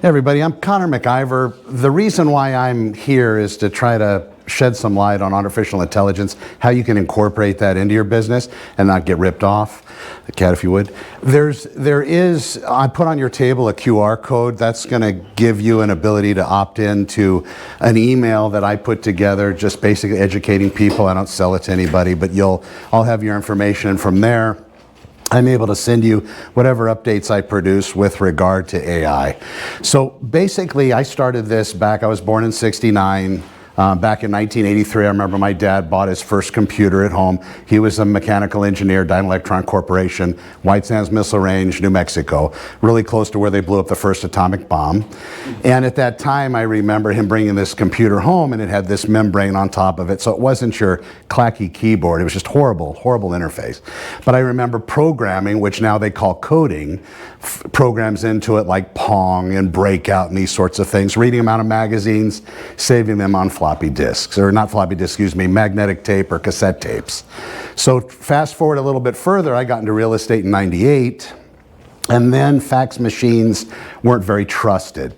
Hey everybody, I'm Connor McIver. The reason why I'm here is to try to shed some light on artificial intelligence, how you can incorporate that into your business and not get ripped off. The cat, if you would. I put on your table a QR code that's going to give you an ability to opt into an email that I put together, just basically educating people. I don't sell it to anybody, but I'll have your information, and from there I'm able to send you whatever updates I produce with regard to AI. So basically, I started this back, I was born in '69. Back in 1983, I remember my dad bought his first computer at home. He was a mechanical engineer, Dyne Electron Corporation, White Sands Missile Range, New Mexico, really close to where they blew up the first atomic bomb. And at that time, I remember him bringing this computer home, and it had this membrane on top of it, so it wasn't your clacky keyboard. It was just horrible, horrible interface. But I remember programming, which now they call coding, programs into it like Pong and Breakout and these sorts of things, reading them out of magazines, saving them on floppy disks, or not floppy disks, excuse me, magnetic tape or cassette tapes. So fast forward a little bit further, I got into real estate in '98, and then fax machines weren't very trusted.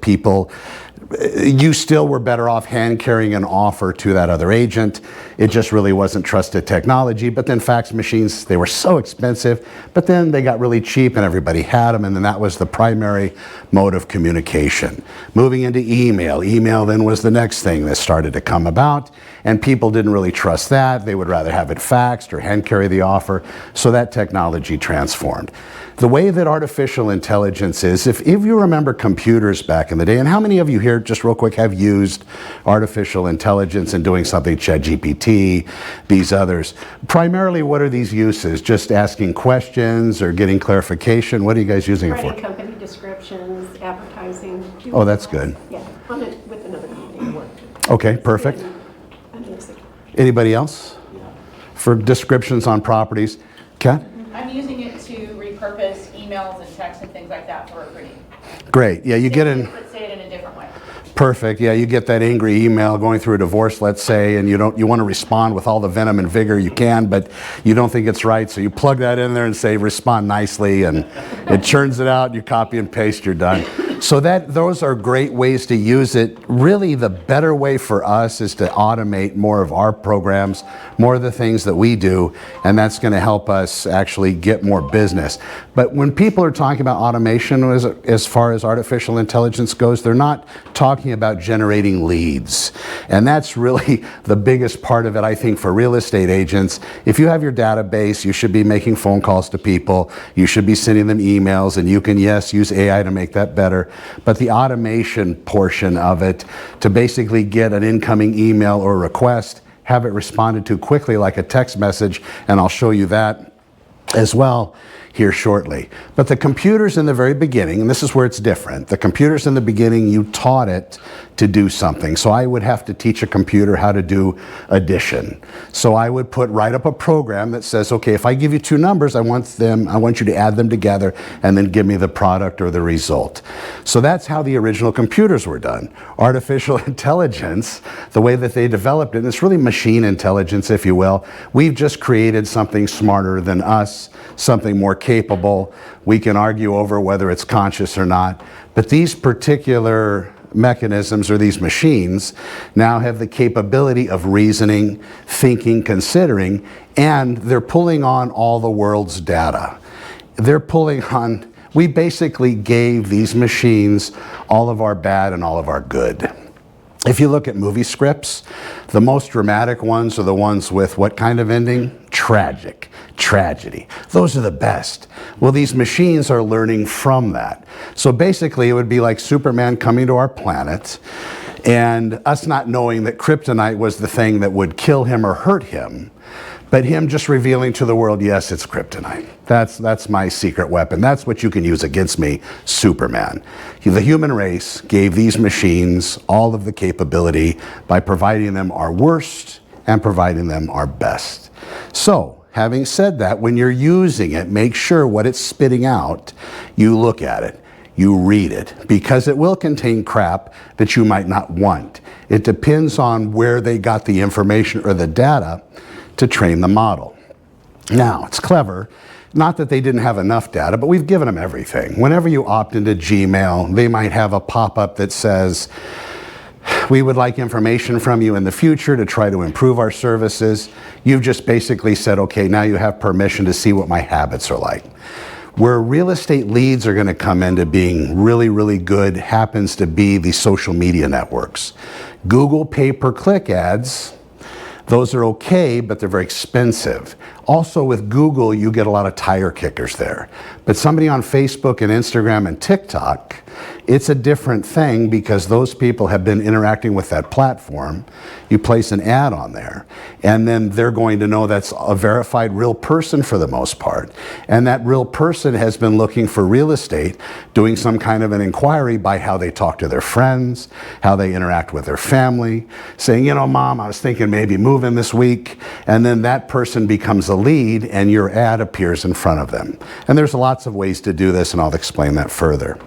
You still were better off hand carrying an offer to that other agent. It just really wasn't trusted technology. But then fax machines, they were so expensive, but then they got really cheap and everybody had them, and then that was the primary mode of communication. Moving into email. Email then was the next thing that started to come about, and people didn't really trust that. They would rather have it faxed or hand carry the offer, so that technology transformed. The way that artificial intelligence is, if you remember computers back in the day, and how many of you here, just real quick, have used artificial intelligence in doing something, ChatGPT, these others? Primarily, what are these uses? Just asking questions or getting clarification? What are you guys using it for? Writing company descriptions, advertising. Oh, that's good. Yeah, on it with another company to work. Okay, perfect. Anybody else? For descriptions on properties? Kat? I'm using it to repurpose emails and texts and things like that for recruiting. Great. Yeah, you get in. But say it in a different way. Perfect. Yeah, you get that angry email going through a divorce, let's say, and you want to respond with all the venom and vigor you can, but you don't think it's right, so you plug that in there and say respond nicely, and it churns it out. You copy and paste. You're done. So those are great ways to use it. Really, the better way for us is to automate more of our programs, more of the things that we do, and that's going to help us actually get more business. But when people are talking about automation as far as artificial intelligence goes, they're not talking about generating leads. And that's really the biggest part of it, I think, for real estate agents. If you have your database, you should be making phone calls to people, you should be sending them emails, and you can, yes, use AI to make that better. But the automation portion of it, to basically get an incoming email or request, have it responded to quickly like a text message, and I'll show you that as well here shortly. But the computers in the very beginning, and this is where it's different, the computers in the beginning, you taught it to do something. So I would have to teach a computer how to do addition. So I would write up a program that says, okay, if I give you two numbers, I want you to add them together and then give me the product or the result. So that's how the original computers were done. Artificial intelligence, the way that they developed it, and it's really machine intelligence, if you will. We've just created something smarter than us, something more capable. We can argue over whether it's conscious or not, but these particular mechanisms or these machines now have the capability of reasoning, thinking, considering, and they're pulling on all the world's data. We basically gave these machines all of our bad and all of our good. If you look at movie scripts, the most dramatic ones are the ones with what kind of ending? Tragic, tragedy. Those are the best. Well, these machines are learning from that. So basically, it would be like Superman coming to our planet and us not knowing that kryptonite was the thing that would kill him or hurt him, but him just revealing to the world, yes, it's kryptonite. That's my secret weapon. That's what you can use against me, Superman. The human race gave these machines all of the capability by providing them our worst and providing them our best. So, having said that, when you're using it, make sure what it's spitting out, you look at it, you read it, because it will contain crap that you might not want. It depends on where they got the information or the data to train the model. Now, it's clever Not that they didn't have enough data, but we've given them everything. Whenever you opt into Gmail, they might have a pop-up that says, we would like information from you in the future to try to improve our services. You've just basically said, okay, now you have permission to see what my habits are like. Where real estate leads are going to come into being really, really good happens to be the social media networks. Google pay-per-click ads, those are okay, but they're very expensive. Also with Google, you get a lot of tire kickers there. But somebody on Facebook and Instagram and TikTok, it's a different thing because those people have been interacting with that platform. You place an ad on there, and then they're going to know that's a verified real person for the most part. And that real person has been looking for real estate, doing some kind of an inquiry by how they talk to their friends, how they interact with their family, saying, you know, Mom, I was thinking maybe moving this week. And then that person becomes a lead and your ad appears in front of them. And there's lots of ways to do this, and I'll explain that further.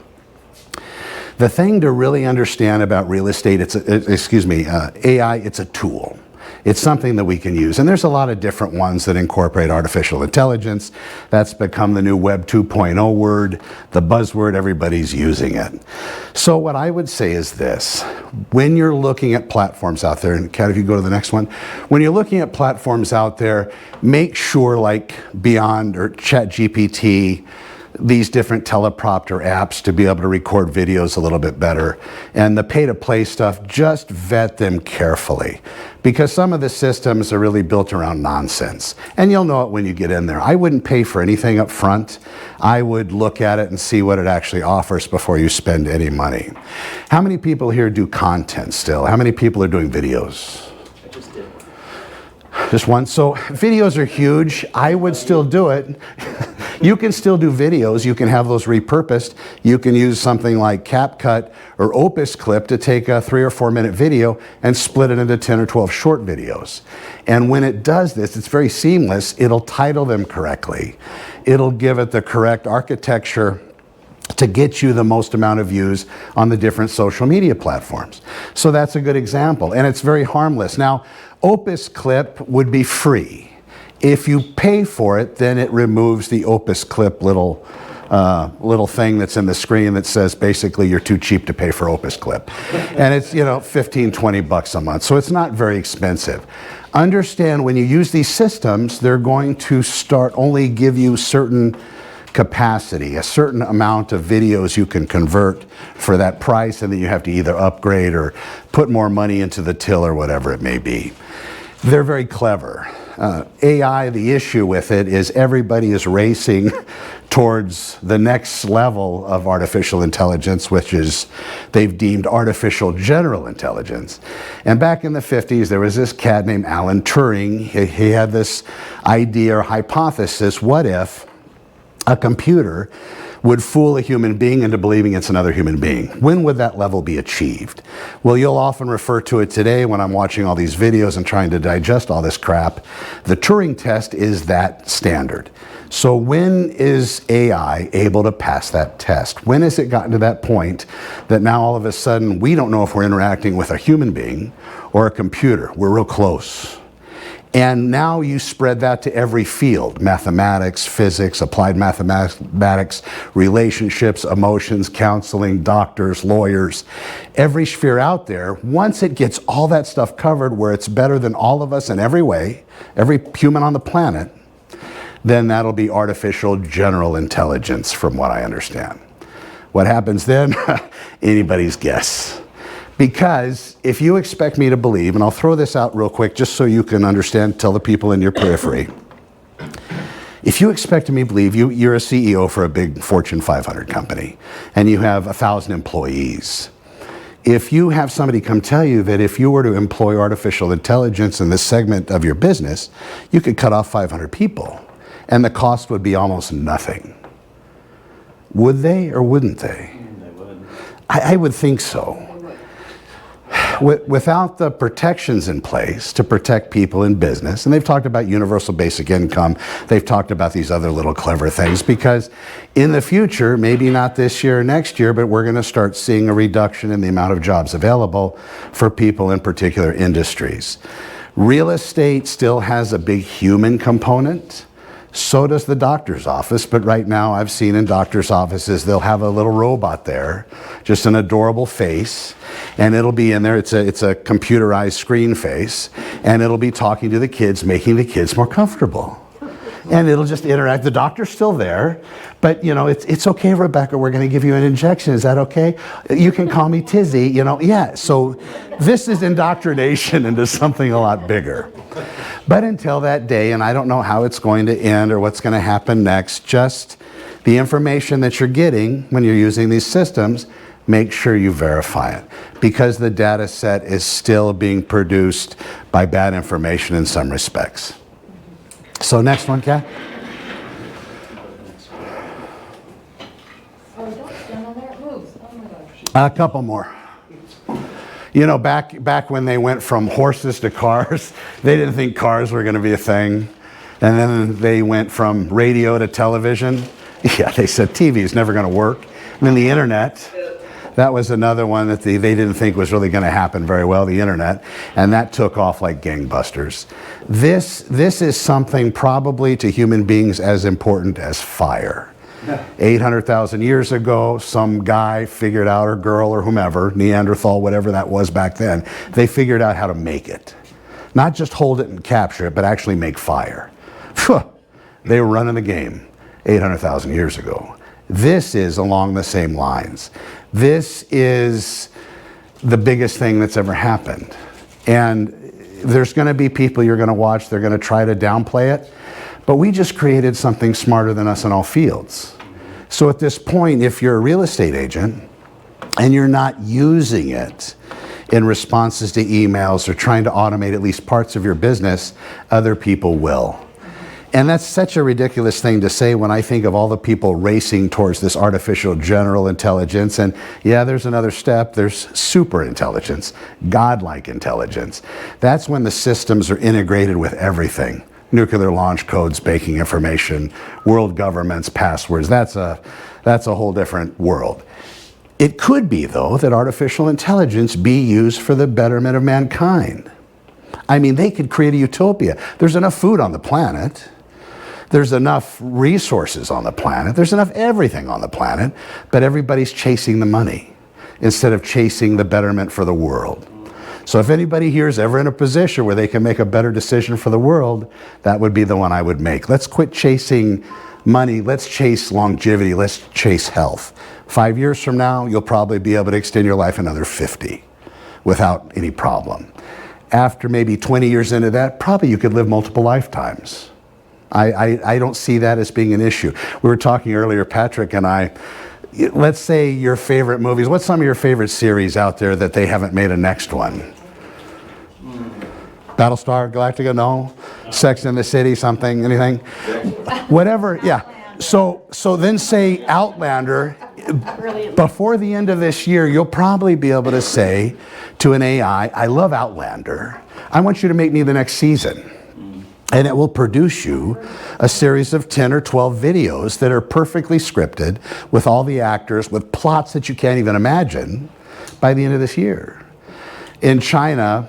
The thing to really understand about real estate, AI, it's a tool. It's something that we can use. And there's a lot of different ones that incorporate artificial intelligence. That's become the new Web 2.0 word, the buzzword, everybody's using it. So what I would say is this. When you're looking at platforms out there, and Kat, if you go to the next one, when you're looking at platforms out there, make sure like Beyond or ChatGPT, these different teleprompter apps to be able to record videos a little bit better. And the pay-to-play stuff, just vet them carefully. Because some of the systems are really built around nonsense. And you'll know it when you get in there. I wouldn't pay for anything up front. I would look at it and see what it actually offers before you spend any money. How many people here do content still? How many people are doing videos? I just did. Just one? So videos are huge. I would still do it. You can still do videos. You can have those repurposed. You can use something like CapCut or Opus Clip to take a 3 or 4 minute video and split it into 10 or 12 short videos. And when it does this, it's very seamless. It'll title them correctly. It'll give it the correct architecture to get you the most amount of views on the different social media platforms. So that's a good example, and it's very harmless. Now, Opus Clip would be free. If you pay for it, then it removes the Opus Clip little thing that's in the screen that says basically you're too cheap to pay for Opus Clip. And it's, you know, 15, 20 bucks a month. So it's not very expensive. Understand when you use these systems, they're going to start only give you certain capacity, a certain amount of videos you can convert for that price, and then you have to either upgrade or put more money into the till or whatever it may be. They're very clever. AI, the issue with it is everybody is racing towards the next level of artificial intelligence, which is they've deemed artificial general intelligence. And back in the 50s, there was this cat named Alan Turing. He had this idea or hypothesis, what if a computer would fool a human being into believing it's another human being? When would that level be achieved? Well, you'll often refer to it today when I'm watching all these videos and trying to digest all this crap. The Turing test is that standard. So when is AI able to pass that test? When has it gotten to that point that now all of a sudden we don't know if we're interacting with a human being or a computer? We're real close. And now you spread that to every field: mathematics, physics, applied mathematics, relationships, emotions, counseling, doctors, lawyers, every sphere out there. Once it gets all that stuff covered where it's better than all of us in every way, every human on the planet, then that'll be artificial general intelligence from what I understand. What happens then? Anybody's guess. Because if you expect me to believe, and I'll throw this out real quick just so you can understand, tell the people in your periphery. If you expect me to believe you're a CEO for a big Fortune 500 company and you have 1,000 employees, if you have somebody come tell you that if you were to employ artificial intelligence in this segment of your business, you could cut off 500 people and the cost would be almost nothing. Would they or wouldn't they? They would. I would think so. Without the protections in place to protect people in business, and they've talked about universal basic income, they've talked about these other little clever things, because in the future, maybe not this year or next year, but we're going to start seeing a reduction in the amount of jobs available for people in particular industries. Real estate still has a big human component So does the doctor's office, but right now I've seen in doctor's offices, they'll have a little robot there, just an adorable face, and it'll be in there, it's a computerized screen face, and it'll be talking to the kids, making the kids more comfortable. And it'll just interact. The doctor's still there, but you know, it's okay, Rebecca, we're gonna give you an injection, is that okay? You can call me Tizzy, you know, yeah. So this is indoctrination into something a lot bigger. But until that day, and I don't know how it's going to end or what's gonna happen next, just the information that you're getting when you're using these systems, make sure you verify it, because the data set is still being produced by bad information in some respects. So next one, Kat. Oh, don't stand on there, it moves. Oh my gosh. A couple more. You know, back when they went from horses to cars, they didn't think cars were going to be a thing. And then they went from radio to television. Yeah, they said TV is never going to work. And then the internet. That was another one that they didn't think was really going to happen very well, the internet, and that took off like gangbusters. This is something probably to human beings as important as fire. 800,000 years ago, some guy figured out, or girl or whomever, Neanderthal, whatever that was back then, they figured out how to make it. Not just hold it and capture it, but actually make fire. They were running the game 800,000 years ago. This is along the same lines. This is the biggest thing that's ever happened. And there's going to be people you're going to watch, they're going to try to downplay it. But we just created something smarter than us in all fields. So at this point, if you're a real estate agent and you're not using it in responses to emails or trying to automate at least parts of your business, other people will. And that's such a ridiculous thing to say when I think of all the people racing towards this artificial general intelligence. And yeah, there's another step. There's super intelligence, godlike intelligence. That's when the systems are integrated with everything. Nuclear launch codes, banking information, world governments, passwords. That's a whole different world. It could be, though, that artificial intelligence be used for the betterment of mankind. I mean, they could create a utopia. There's enough food on the planet. There's enough resources on the planet. There's enough everything on the planet, but everybody's chasing the money instead of chasing the betterment for the world. So if anybody here is ever in a position where they can make a better decision for the world, that would be the one I would make. Let's quit chasing money. Let's chase longevity. Let's chase health. 5 years from now, you'll probably be able to extend your life another 50 without any problem. After maybe 20 years into that, probably you could live multiple lifetimes. I don't see that as being an issue. We were talking earlier, Patrick and I, let's say your favorite movies. What's some of your favorite series out there that they haven't made a next one? Battlestar Galactica, no? Sex and the City, something, anything? Whatever, yeah. So then say Outlander. Brilliant. Before the end of this year, you'll probably be able to say to an AI, I love Outlander. I want you to make me the next season. And it will produce you a series of 10 or 12 videos that are perfectly scripted with all the actors, with plots that you can't even imagine by the end of this year. In China,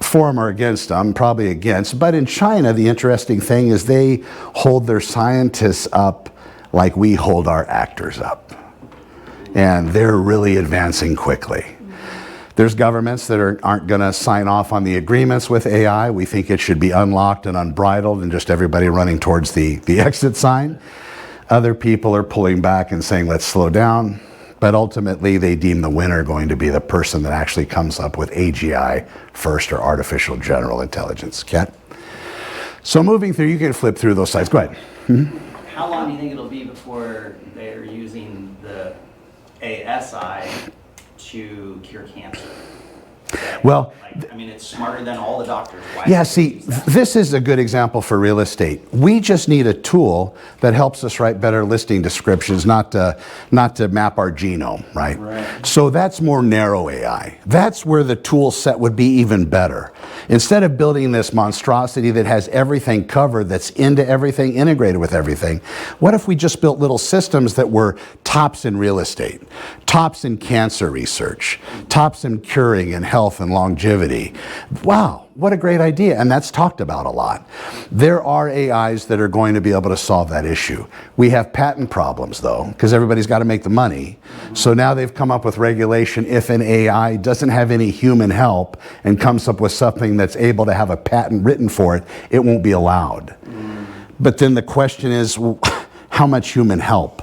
for them or against them, probably against, but in China, the interesting thing is they hold their scientists up like we hold our actors up. And they're really advancing quickly. There's governments that aren't going to sign off on the agreements with AI. We think it should be unlocked and unbridled and just everybody running towards the exit sign. Other people are pulling back and saying, let's slow down. But ultimately, they deem the winner going to be the person that actually comes up with AGI first, or artificial general intelligence. Kat? So moving through, you can flip through those slides. Go ahead. How long do you think it'll be before they're using the ASI to cure cancer? Well, I mean, it's smarter than all the doctors. Why yeah, would they see, use that? this is a good example for real estate. We just need a tool that helps us write better listing descriptions, not to map our genome, right? Right. So that's more narrow AI. That's where the tool set would be even better. Instead of building this monstrosity that has everything covered, that's into everything, integrated with everything, what if we just built little systems that were tops in real estate, tops in cancer research, tops in curing and health health and longevity. Wow, what a great idea. And that's talked about a lot. There are AIs that are going to be able to solve that issue. We have patent problems though, because everybody's got to make the money. So now they've come up with regulation. If an AI doesn't have any human help and comes up with something that's able to have a patent written for it, it won't be allowed. But then the question is, how much human help?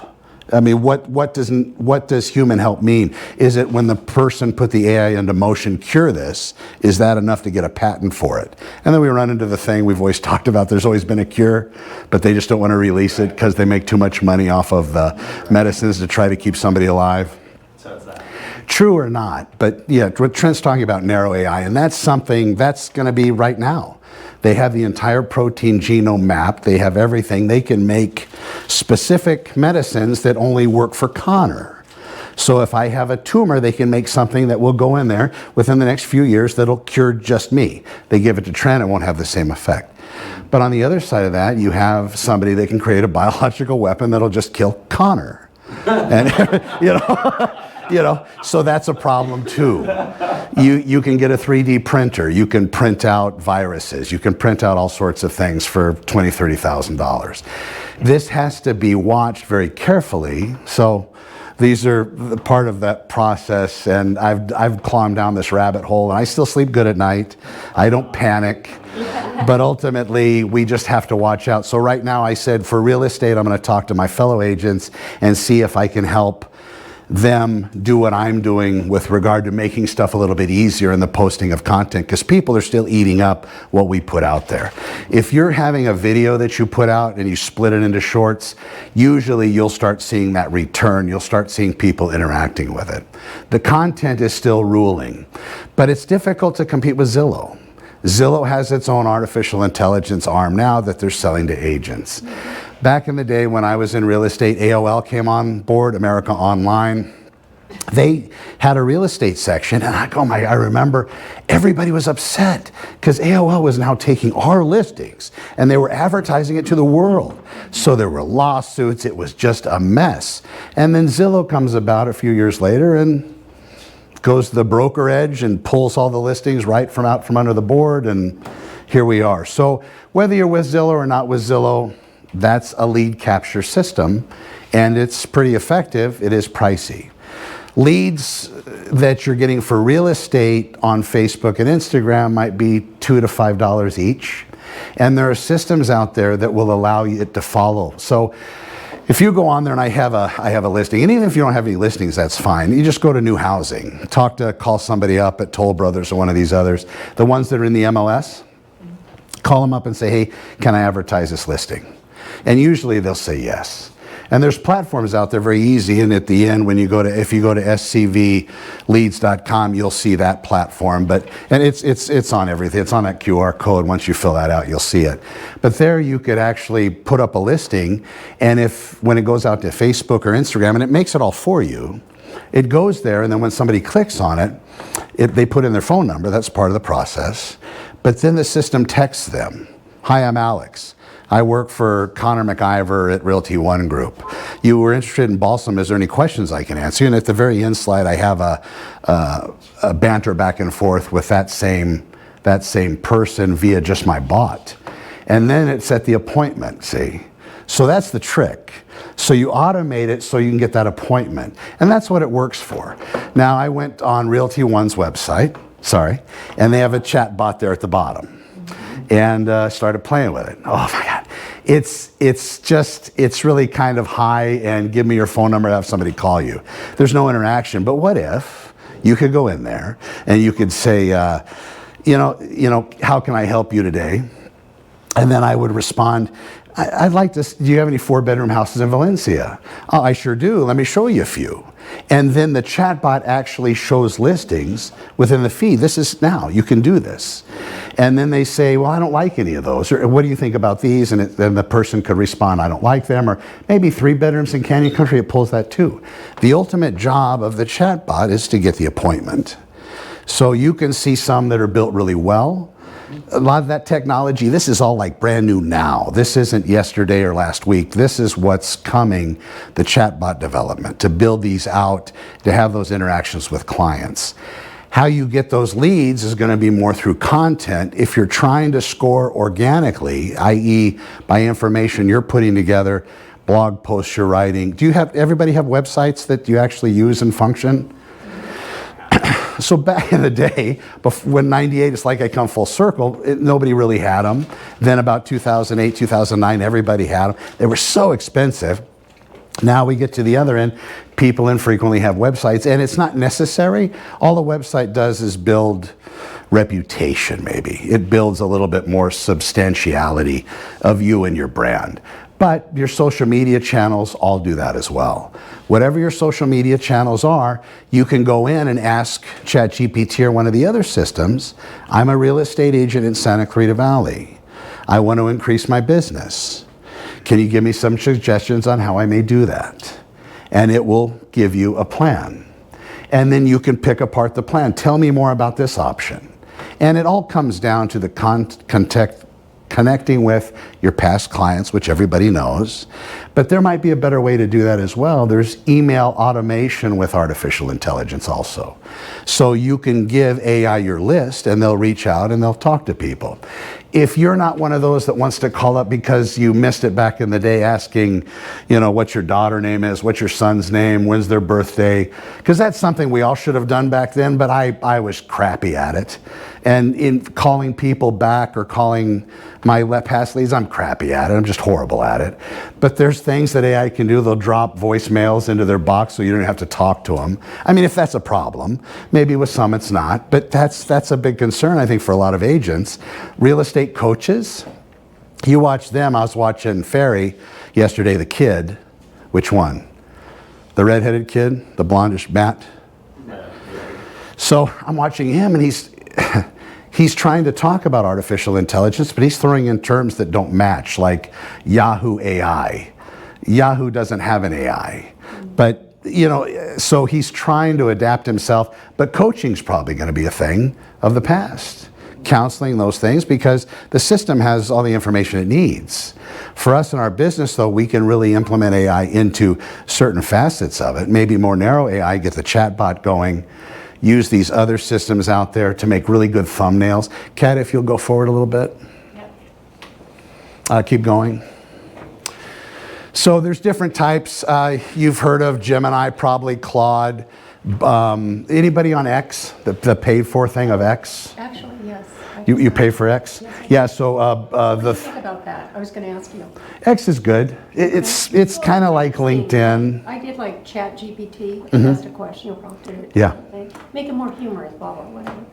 I mean, what does human help mean? Is it when the person put the AI into motion, cure this? Is that enough to get a patent for it? And then we run into the thing we've always talked about. There's always been a cure, but they just don't want to release it because they make too much money off of the medicines to try to keep somebody alive. So it's that. True or not, but yeah, what Trent's talking about, narrow AI, and that's something that's going to be right now. They have the entire protein genome mapped. They have everything. They can make specific medicines that only work for Connor. So if I have a tumor, they can make something that will go in there within the next few years that'll cure just me. They give it to Trent, it won't have the same effect. But on the other side of that, you have somebody that can create a biological weapon that'll just kill Connor. And so that's a problem too. You can get a 3D printer, you can print out viruses, you can print out all sorts of things for $20,000, $30,000. This has to be watched very carefully. So these are part of that process, and I've climbed down this rabbit hole, and I still sleep good at night. I don't panic. But ultimately, we just have to watch out. So right now I said for real estate, I'm going to talk to my fellow agents and see if I can help them do what I'm doing with regard to making stuff a little bit easier in the posting of content, because people are still eating up what we put out there. If you're having a video that you put out and you split it into shorts, usually you'll start seeing that return. You'll start seeing people interacting with it. The content is still ruling, but it's difficult to compete with Zillow. Zillow has its own artificial intelligence arm now that they're selling to agents. Back in the day when I was in real estate, AOL came on board, America Online. They had a real estate section, and I remember everybody was upset because AOL was now taking our listings and they were advertising it to the world. So there were lawsuits, it was just a mess. And then Zillow comes about a few years later and goes to the broker edge and pulls all the listings right from out from under the board, and here we are. So whether you're with Zillow or not with Zillow, that's a lead capture system, and it's pretty effective. It is pricey. Leads that you're getting for real estate on Facebook and Instagram might be $2 to $5 each, and there are systems out there that will allow it to follow. So if you go on there and I have a listing, and even if you don't have any listings, that's fine. You just go to new housing, call somebody up at Toll Brothers or one of these others, the ones that are in the MLS, call them up and say, hey, can I advertise this listing? And usually they'll say yes. And there's platforms out there very easy, and at the end, if you go to scvleads.com, you'll see that platform. And it's on everything. It's on that QR code. Once you fill that out, you'll see it. But there you could actually put up a listing, and when it goes out to Facebook or Instagram, and it makes it all for you, it goes there, and then when somebody clicks on it, they put in their phone number. That's part of the process. But then the system texts them, hi, I'm Alex. I work for Connor McIver at Realty One Group. You were interested in Balsam. Is there any questions I can answer? And at the very end slide, I have a banter back and forth with that same person via just my bot. And then it set the appointment, see? So that's the trick. So you automate it so you can get that appointment. And that's what it works for. Now, I went on Realty One's website, and they have a chat bot there at the bottom. And started playing with it. Oh my God. It's really kind of high and give me your phone number to have somebody call you. There's no interaction, but what if you could go in there and you could say, how can I help you today? And then I would respond, I'd like to, do you have any 4-bedroom houses in Valencia? Oh, I sure do. Let me show you a few. And then the chatbot actually shows listings within the feed. This is now, you can do this. And then they say, well, I don't like any of those. Or what do you think about these? And then the person could respond, I don't like them. Or maybe 3 bedrooms in Canyon Country, it pulls that too. The ultimate job of the chatbot is to get the appointment. So you can see some that are built really well. A lot of that technology, this is all like brand new now. This isn't yesterday or last week. This is what's coming, the chatbot development, to build these out, to have those interactions with clients. How you get those leads is going to be more through content. If you're trying to score organically, i.e. by information you're putting together, blog posts you're writing, everybody have websites that you actually use and function? So back in the day, when 98, it's like I come full circle, nobody really had them. Then about 2008, 2009, everybody had them. They were so expensive. Now we get to the other end, people infrequently have websites, and it's not necessary. All the website does is build reputation, maybe. It builds a little bit more substantiality of you and your brand. But your social media channels all do that as well. Whatever your social media channels are, you can go in and ask ChatGPT or one of the other systems, I'm a real estate agent in Santa Clarita Valley. I want to increase my business. Can you give me some suggestions on how I may do that? And it will give you a plan. And then you can pick apart the plan. Tell me more about this option. And it all comes down to the connecting with your past clients, which everybody knows. But there might be a better way to do that as well. There's email automation with artificial intelligence also. So you can give AI your list and they'll reach out and they'll talk to people. If you're not one of those that wants to call up because you missed it back in the day asking, what your daughter name is, what's your son's name, when's their birthday, because that's something we all should have done back then, but I was crappy at it. And in calling people back or calling my past leads, I'm crappy at it. I'm just horrible at it. But there's things that AI can do. They'll drop voicemails into their box so you don't have to talk to them. I mean, if that's a problem, maybe with some it's not, but that's a big concern, I think, for a lot of agents. Real estate coaches, you watch them. I was watching Ferry yesterday, the kid. Which one? The redheaded kid, the blondish Matt? So I'm watching him and he's trying to talk about artificial intelligence, but he's throwing in terms that don't match, like Yahoo AI. Yahoo doesn't have an AI. But, so he's trying to adapt himself, but coaching's probably going to be a thing of the past. Counseling, those things, because the system has all the information it needs. For us in our business, though, we can really implement AI into certain facets of it. Maybe more narrow AI, get the chatbot going, use these other systems out there to make really good thumbnails. Kat, if you'll go forward a little bit. Yep. Keep going. So there's different types. You've heard of Gemini, probably Claude. Anybody on X, the paid for thing of X? Actually, yes. You pay for X? Yes, Yeah, so What do you think about that? I was going to ask you. X is good. It's kind of like LinkedIn. I did like ChatGPT. Asked a question, you'll probably do it. Yeah. Make it more humorous, blah, blah, whatever.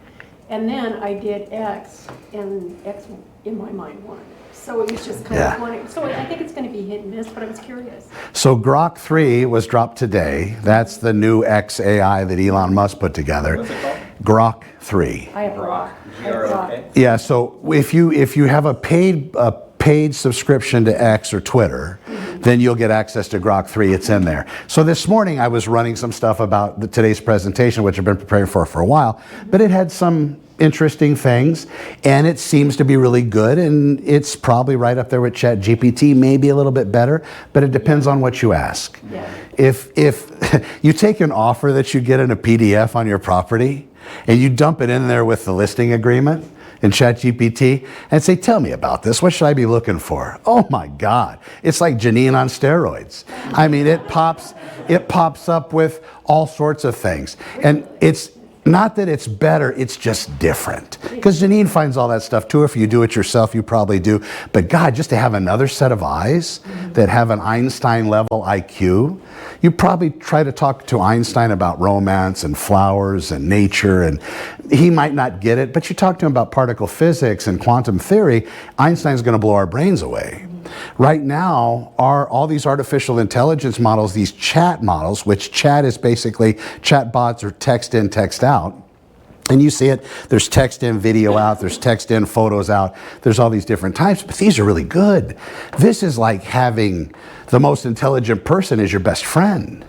And then I did X, and X in my mind won. So it was just kind of funny. So I think it's going to be hit and miss, but I was curious. So Grok 3 was dropped today. That's the new X AI that Elon Musk put together. What's it called? Grok 3. I have Grok. G-R-O-K? Yeah, so if you have a paid subscription to X or Twitter, then you'll get access to Grok 3. It's in there. So this morning I was running some stuff about today's presentation, which I've been preparing for a while, but it had some interesting things, and it seems to be really good, and it's probably right up there with ChatGPT, maybe a little bit better, but it depends on what you ask. Yeah. If you take an offer that you get in a PDF on your property, and you dump it in there with the listing agreement in ChatGPT and say, tell me about this. What should I be looking for? Oh my God. It's like Janine on steroids. I mean, it pops up with all sorts of things. And it's not that it's better, it's just different. Because Janine finds all that stuff too. If you do it yourself, you probably do. But God, just to have another set of eyes that have an Einstein level IQ, you probably try to talk to Einstein about romance and flowers and nature, and he might not get it, but you talk to him about particle physics and quantum theory, Einstein's going to blow our brains away. Right now, all these artificial intelligence models, these chat models, which chat is basically chatbots or text in, text out. And you see it, there's text in, video out, there's text in, photos out, there's all these different types, but these are really good. This is like having the most intelligent person as your best friend.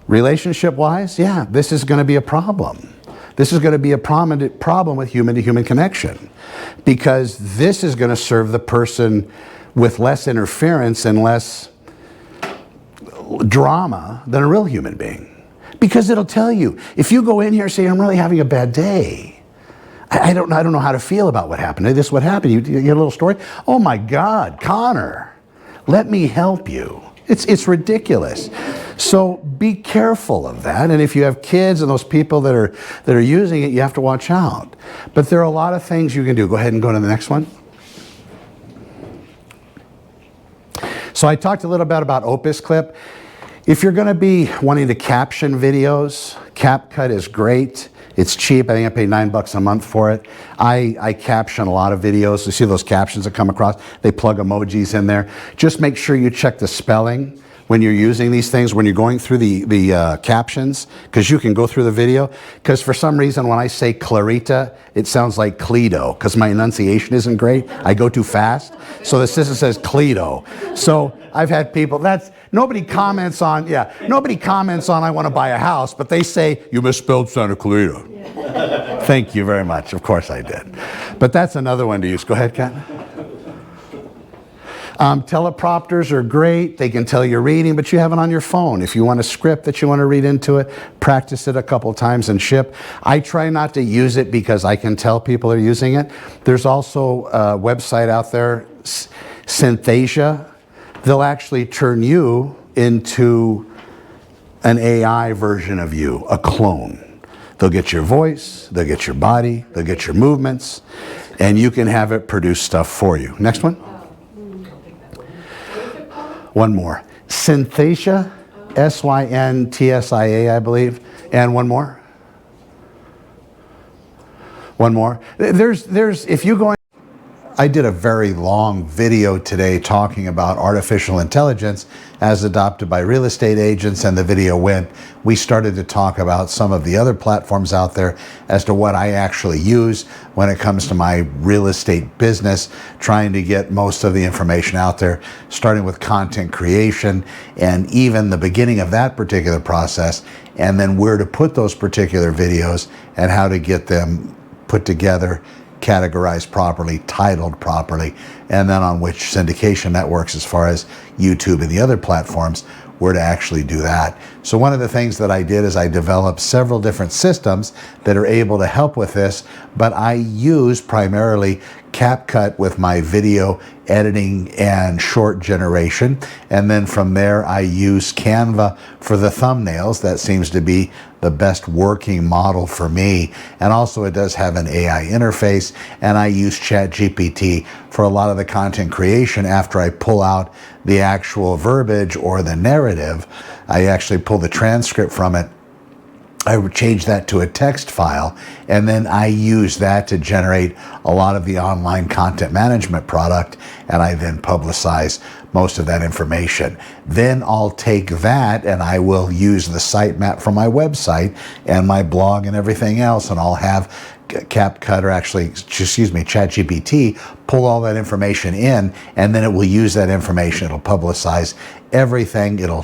Relationship-wise, yeah, this is going to be a problem. This is going to be a prominent problem with human-to-human connection, because this is going to serve the person with less interference and less drama than a real human being. Because it'll tell you. If you go in here and say, I'm really having a bad day, I don't know how to feel about what happened. This is what happened. You get a little story. Oh my God, Connor, let me help you. It's ridiculous. So be careful of that. And if you have kids and those people that are using it, you have to watch out. But there are a lot of things you can do. Go ahead and go to the next one. So I talked a little bit about Opus Clip. If you're going to be wanting to caption videos, CapCut is great. It's cheap. I think I pay $9 a month for it. I caption a lot of videos. You see those captions that come across? They plug emojis in there. Just make sure you check the spelling when you're using these things, when you're going through the captions, because you can go through the video. Because for some reason, when I say Clarita, it sounds like Cleto, because my enunciation isn't great. I go too fast. So the system says Cleto. So I've had people, nobody comments on I want to buy a house, but they say, you misspelled Santa Clarita. Yeah. Thank you very much. Of course I did. But that's another one to use. Go ahead, Kat. Teleprompters are great. They can tell you're reading, but you have it on your phone. If you want a script that you want to read into it, practice it a couple times and ship. I try not to use it because I can tell people are using it. There's also a website out there, Synthesia. They'll actually turn you into an AI version of you, a clone. They'll get your voice, they'll get your body, they'll get your movements, and you can have it produce stuff for you. Next one. One more. Synthesia, Syntsia, I believe. And one more. One more. If you go in, I did a very long video today talking about artificial intelligence as adopted by real estate agents, and the video went. We started to talk about some of the other platforms out there as to what I actually use when it comes to my real estate business, trying to get most of the information out there, starting with content creation and even the beginning of that particular process, and then where to put those particular videos and how to get them put together, categorized properly, titled properly, and then on which syndication networks, as far as YouTube and the other platforms, where to actually do that. So one of the things that I did is I developed several different systems that are able to help with this, but I use primarily CapCut with my video editing and short generation. And then from there, I use Canva for the thumbnails. That seems to be the best working model for me. And also it does have an AI interface, and I use ChatGPT for a lot of the content creation. After I pull out the actual verbiage or the narrative, I actually pull the transcript from it. I would change that to a text file, and then I use that to generate a lot of the online content management product, and I then publicize most of that information. Then I'll take that and I will use the sitemap from my website and my blog and everything else, and I'll have CapCut, or actually, ChatGPT, pull all that information in, and then it will use that information. It'll publicize everything. It'll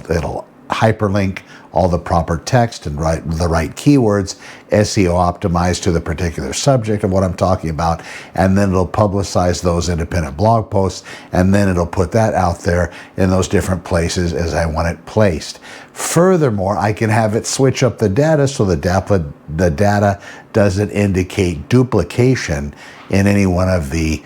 hyperlink all the proper text and write the right keywords, SEO optimized to the particular subject of what I'm talking about, and then it'll publicize those independent blog posts, and then it'll put that out there in those different places as I want it placed. Furthermore, I can have it switch up the data so the data doesn't indicate duplication in any one of the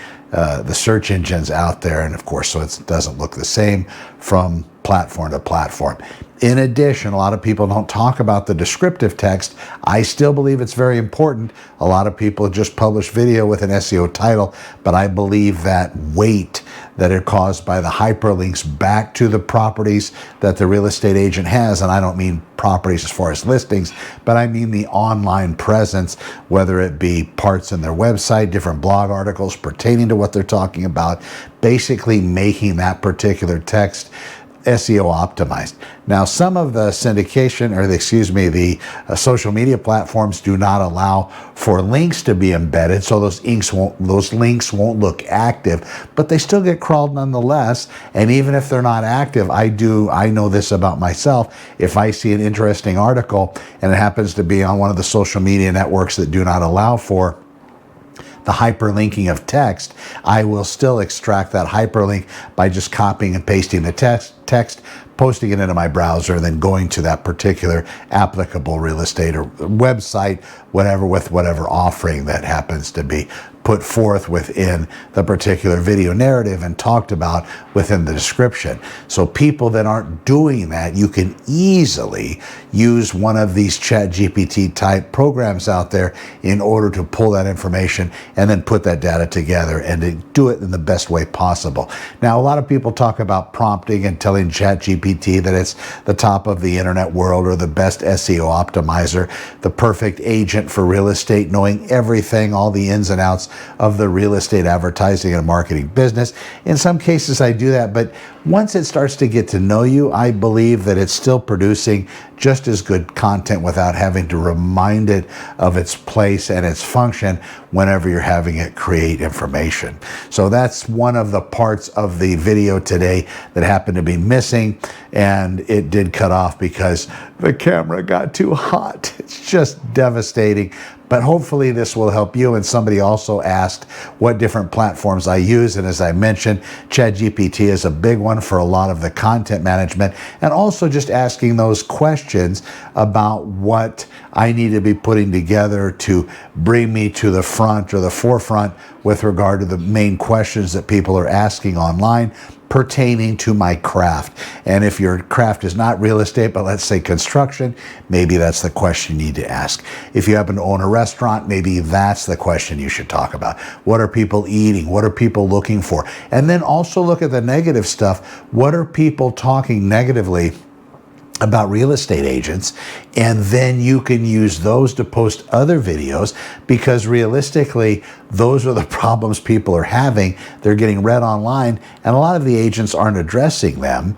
search engines out there, and of course, so it doesn't look the same from platform to platform. In addition, a lot of people don't talk about the descriptive text. I still believe it's very important. A lot of people just publish video with an SEO title, but I believe that weight that are caused by the hyperlinks back to the properties that the real estate agent has, and I don't mean properties as far as listings, but I mean the online presence, whether it be parts in their website, different blog articles pertaining to what they're talking about, basically making that particular text SEO optimized. Now, some of the syndication, or the social media platforms do not allow for links to be embedded, so those links won't look active, but they still get crawled nonetheless. And even if they're not active, I know this about myself. If I see an interesting article and it happens to be on one of the social media networks that do not allow for the hyperlinking of text, I will still extract that hyperlink by just copying and pasting the text, text, posting it into my browser, and then going to that particular applicable real estate or website, whatever, with whatever offering that happens to be put forth within the particular video narrative and talked about within the description. So people that aren't doing that, you can easily use one of these ChatGPT type programs out there in order to pull that information and then put that data together and to do it in the best way possible. Now, a lot of people talk about prompting and telling ChatGPT that it's the top of the internet world or the best SEO optimizer, the perfect agent for real estate, knowing everything, all the ins and outs of the real estate advertising and marketing business. In some cases I do that, but once it starts to get to know you, I believe that it's still producing just as good content without having to remind it of its place and its function whenever you're having it create information. So that's one of the parts of the video today that happened to be missing, and it did cut off because the camera got too hot. It's just devastating. But hopefully this will help you. And somebody also asked what different platforms I use. And as I mentioned, ChatGPT is a big one for a lot of the content management, and also just asking those questions about what I need to be putting together to bring me to the front or the forefront with regard to the main questions that people are asking online pertaining to my craft. And if your craft is not real estate, but let's say construction, maybe that's the question you need to ask. If you happen to own a restaurant, maybe that's the question you should talk about. What are people eating? What are people looking for? And then also look at the negative stuff. What are people talking negatively about real estate agents? And then you can use those to post other videos, because realistically, those are the problems people are having. They're getting read online, and a lot of the agents aren't addressing them.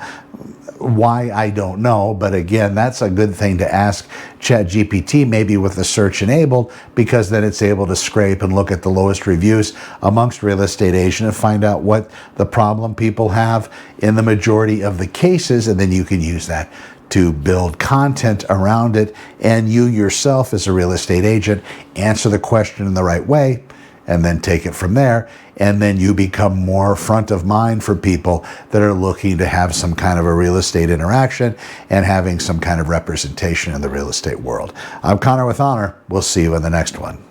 Why, I don't know, but again, that's a good thing to ask ChatGPT, maybe with the search enabled, because then it's able to scrape and look at the lowest reviews amongst real estate agents and find out what the problem people have in the majority of the cases, and then you can use that to build content around it, and you yourself as a real estate agent answer the question in the right way and then take it from there, and then you become more front of mind for people that are looking to have some kind of a real estate interaction and having some kind of representation in the real estate world. I'm Connor with Honor. We'll see you in the next one.